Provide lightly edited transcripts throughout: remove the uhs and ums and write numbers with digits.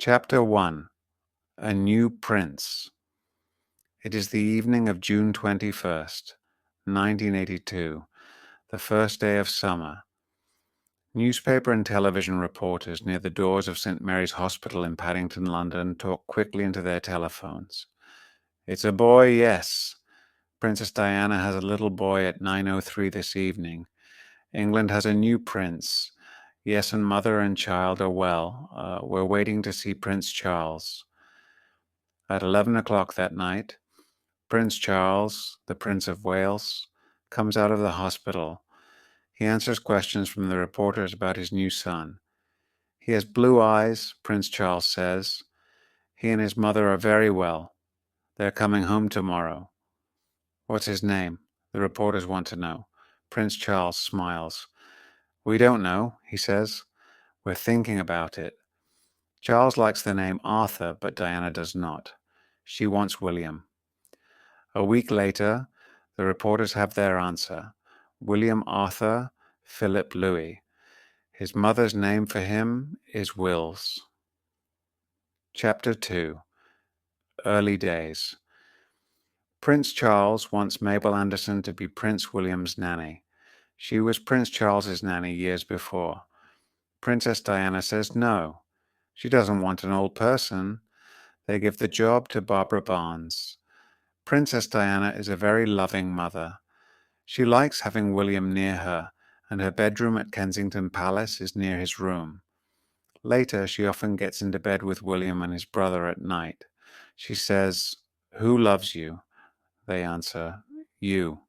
Chapter 1. A New Prince. It is the evening of June 21st, 1982, the first day of summer. Newspaper and television reporters near the doors of St. Mary's Hospital in Paddington, London, talk quickly into their telephones. It's a boy, yes. Princess Diana has a little boy at 9:03 this evening. England has a new prince. Yes, and mother and child are well. We're waiting to see Prince Charles. At 11 o'clock that night, Prince Charles, the Prince of Wales, comes out of the hospital. He answers questions from the reporters about his new son. He has blue eyes, Prince Charles says. He and his mother are very well. They're coming home tomorrow. What's his name? The reporters want to know. Prince Charles smiles. We don't know, he says. We're thinking about it. Charles likes the name Arthur, but Diana does not. She wants William. A week later, the reporters have their answer. William Arthur Philip Louis. His mother's name for him is Wills. Chapter 2. Early Days. Prince Charles wants Mabel Anderson to be Prince William's nanny. She was Prince Charles's nanny years before. Princess Diana says no. She doesn't want an old person. They give the job to Barbara Barnes. Princess Diana is a very loving mother. She likes having William near her, and her bedroom at Kensington Palace is near his room. Later, she often gets into bed with William and his brother at night. She says, "Who loves you?" They answer, "You."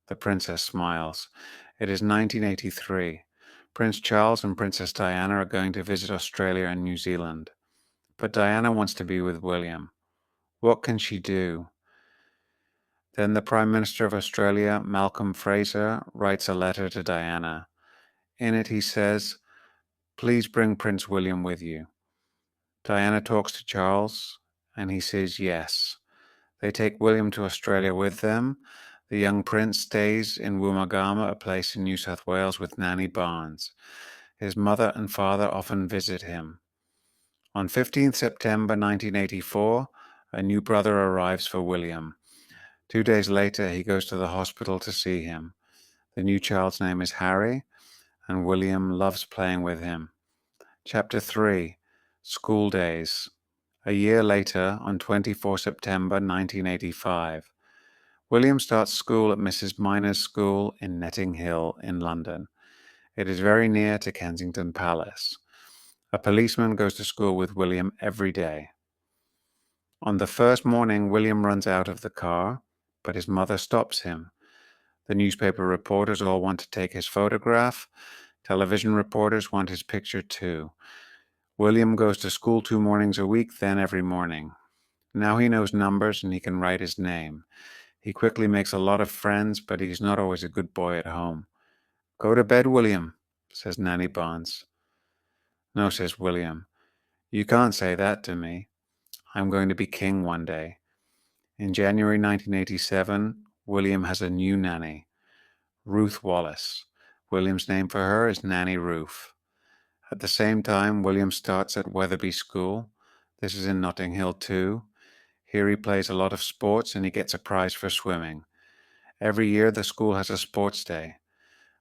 The princess smiles. It is 1983. Prince Charles and Princess Diana are going to visit Australia and New Zealand. But Diana wants to be with William. What can she do? Then the Prime Minister of Australia, Malcolm Fraser, writes a letter to Diana. In it he says, "Please bring Prince William with you." Diana talks to Charles, and he says yes. They take William to Australia with them. The young prince stays in Woomagama, a place in New South Wales, with Nanny Barnes. His mother and father often visit him. On 15th September 1984, a new brother arrives for William. 2 days later, he goes to the hospital to see him. The new child's name is Harry, and William loves playing with him. Chapter 3. School Days. A year later, on 24 September 1985, William starts school at Mrs. Minor's school in Netting Hill in London. It is very near to Kensington Palace. A policeman goes to school with William every day. On the first morning, William runs out of the car, but his mother stops him. The newspaper reporters all want to take his photograph. Television reporters want his picture too. William goes to school 2 mornings a week, then every morning. Now he knows numbers and he can write his name. He quickly makes a lot of friends, but he's not always a good boy at home. "Go to bed, William," says Nanny Barnes. "No," says William. "You can't say that to me. I'm going to be king one day." In January 1987, William has a new nanny, Ruth Wallace. William's name for her is Nanny Ruth. At the same time, William starts at Wetherby School. This is in Notting Hill too. Here he plays a lot of sports and he gets a prize for swimming. Every year the school has a sports day.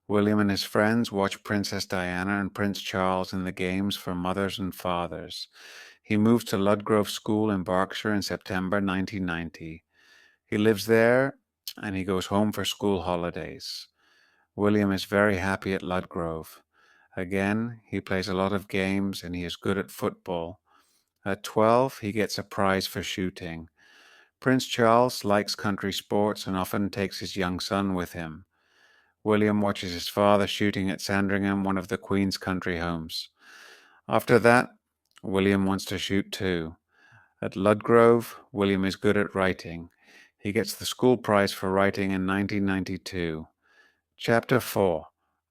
William and his friends watch Princess Diana and Prince Charles in the games for mothers and fathers. He moves to Ludgrove School in Berkshire in September 1990. He lives there and he goes home for school holidays. William is very happy at Ludgrove. Again, he plays a lot of games and he is good at football. At 12, he gets a prize for shooting. Prince Charles likes country sports and often takes his young son with him. William watches his father shooting at Sandringham, one of the Queen's country homes. After that, William wants to shoot too. At Ludgrove, William is good at writing. He gets the school prize for writing in 1992. Chapter 4.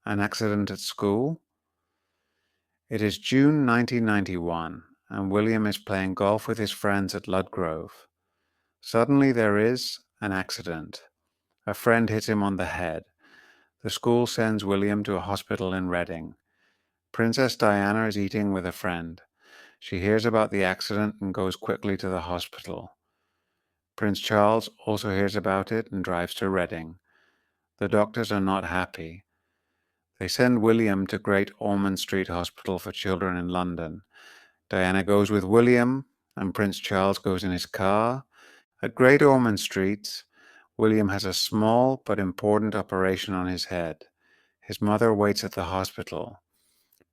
An Accident at School. It is June 1991, and William is playing golf with his friends at Ludgrove. Suddenly there is an accident. A friend hits him on the head. The school sends William to a hospital in Reading. Princess Diana is eating with a friend. She hears about the accident and goes quickly to the hospital. Prince Charles also hears about it and drives to Reading. The doctors are not happy. They send William to Great Ormond Street Hospital for Children in London. Diana goes with William, and Prince Charles goes in his car. At Great Ormond Street, William has a small but important operation on his head. His mother waits at the hospital.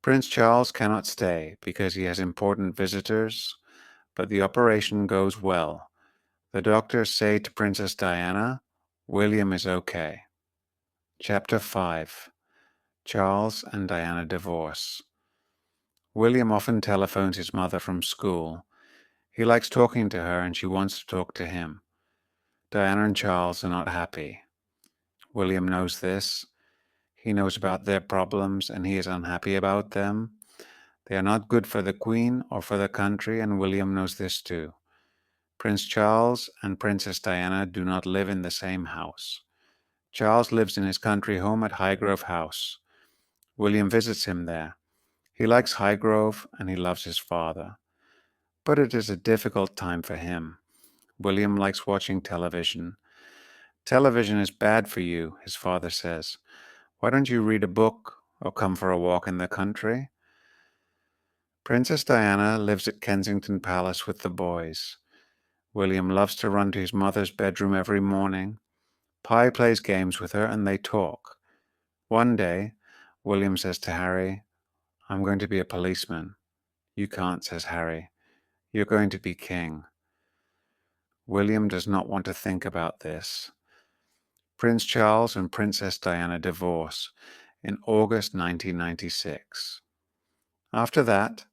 Prince Charles cannot stay because he has important visitors, but the operation goes well. The doctors say to Princess Diana, William is okay. Chapter 5. Charles and Diana divorce. William often telephones his mother from school. He likes talking to her and she wants to talk to him. Diana and Charles are not happy. William knows this. He knows about their problems and he is unhappy about them. They are not good for the Queen or for the country, and William knows this too. Prince Charles and Princess Diana do not live in the same house. Charles lives in his country home at Highgrove House. William visits him there. He likes Highgrove and he loves his father. But it is a difficult time for him. William likes watching television. Television is bad for you, his father says. Why don't you read a book or come for a walk in the country? Princess Diana lives at Kensington Palace with the boys. William loves to run to his mother's bedroom every morning. Pi plays games with her and they talk. One day, William says to Harry, I'm going to be a policeman. You can't, says Harry. You're going to be king. William does not want to think about this. Prince Charles and Princess Diana divorce in August 1996. After that,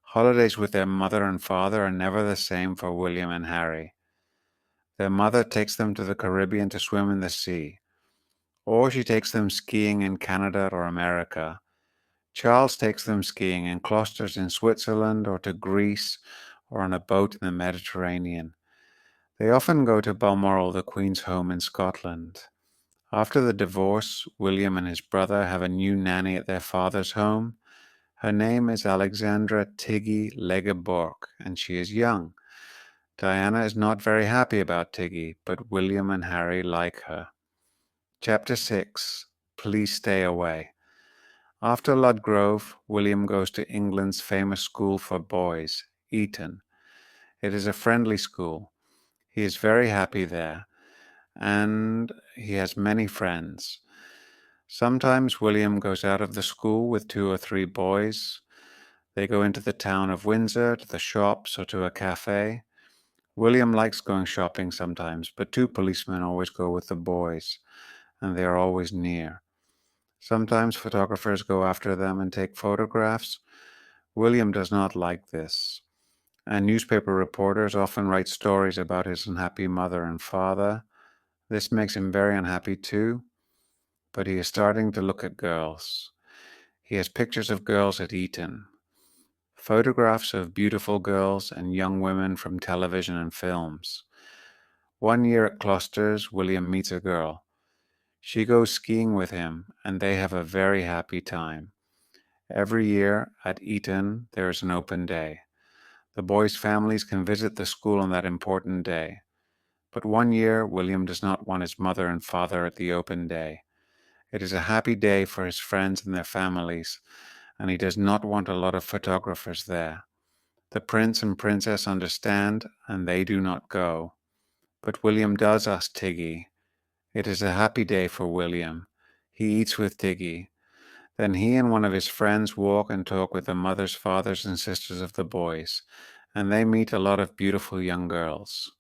holidays with their mother and father are never the same for William and Harry. Their mother takes them to the Caribbean to swim in the sea, or she takes them skiing in Canada or America. Charles takes them skiing in cloisters in Switzerland or to Greece or on a boat in the Mediterranean. They often go to Balmoral, the Queen's home in Scotland. After the divorce, William and his brother have a new nanny at their father's home. Her name is Alexandra Tiggy Legge-Bourke, and she is young. Diana is not very happy about Tiggy, but William and Harry like her. Chapter 6. Please Stay Away. After Ludgrove, William goes to England's famous school for boys, Eton. It is a friendly school. He is very happy there, and he has many friends. Sometimes William goes out of the school with 2 or 3 boys. They go into the town of Windsor, to the shops, or to a cafe. William likes going shopping sometimes, but 2 policemen always go with the boys, and they are always near. Sometimes photographers go after them and take photographs. William does not like this. And newspaper reporters often write stories about his unhappy mother and father. This makes him very unhappy too, but he is starting to look at girls. He has pictures of girls at Eton, photographs of beautiful girls and young women from television and films. One year at Cloisters, William meets a girl. She goes skiing with him, and they have a very happy time. Every year at Eton, there is an open day. The boys' families can visit the school on that important day. But one year, William does not want his mother and father at the open day. It is a happy day for his friends and their families, and he does not want a lot of photographers there. The prince and princess understand, and they do not go. But William does ask Tiggy. It is a happy day for William. He eats with Tiggy. Then he and one of his friends walk and talk with the mothers, fathers, and sisters of the boys, and they meet a lot of beautiful young girls.